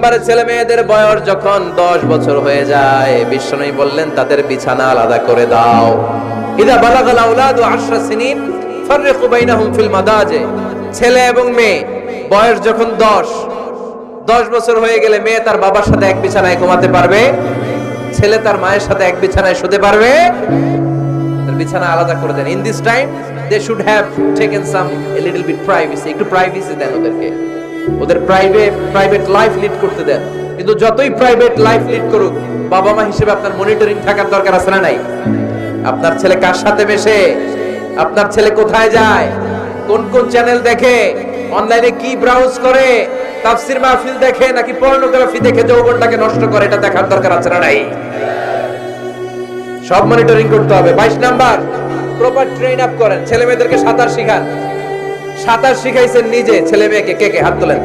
এবারে ছেলে মেয়েদের বয়স যখন 10 বছর হয়ে যায়, বিশ্বনবী বললেন তাদের বিছানা আলাদা করে দাও। ইদা বালাগাল আওলাদু 10 সিনিন ফাররিকু বাইনাহুম ফিল মাদাজি। ছেলে এবং মেয়ে বয়স যখন 10 বছর হয়ে গেলে মেয়ে তার বাবার সাথে এক বিছানায় ঘুমাতে পারবে, ছেলে তার মায়ের সাথে এক বিছানায় শুতে পারবে। তার বিছানা আলাদা করে দেন। In this time they should have taken some a little bit privacy, একটু প্রাইভেসি দেন ওদেরকে, ওদের প্রাইভেট লাইফ লিড করতে দেন। কিন্তু যতই প্রাইভেট লাইফ লিড করুক, বাবা মা হিসেবে আপনার মনিটরিং থাকার দরকার আছে না নাই? আপনার ছেলে কার সাথে মেশে, আপনার ছেলে কোথায় যায়, কোন কোন চ্যানেল দেখে, অনলাইনে কি ব্রাউজ করে, তাফসীর মাহফিল দেখে নাকি পর্নোগ্রাফি দেখে যৌবনটাকে নষ্ট করে, এটা দেখার দরকার আছে না নাই? সব মনিটরিং করতে হবে। 22 নাম্বার, প্রপার ট্রেন আপ করেন। ছেলে মেয়েদেরকে সাঁতার শিখান। সাঁতার শিখাইছেন নিজে, ছেলে মেয়েকে কে কে হাত তোলেন?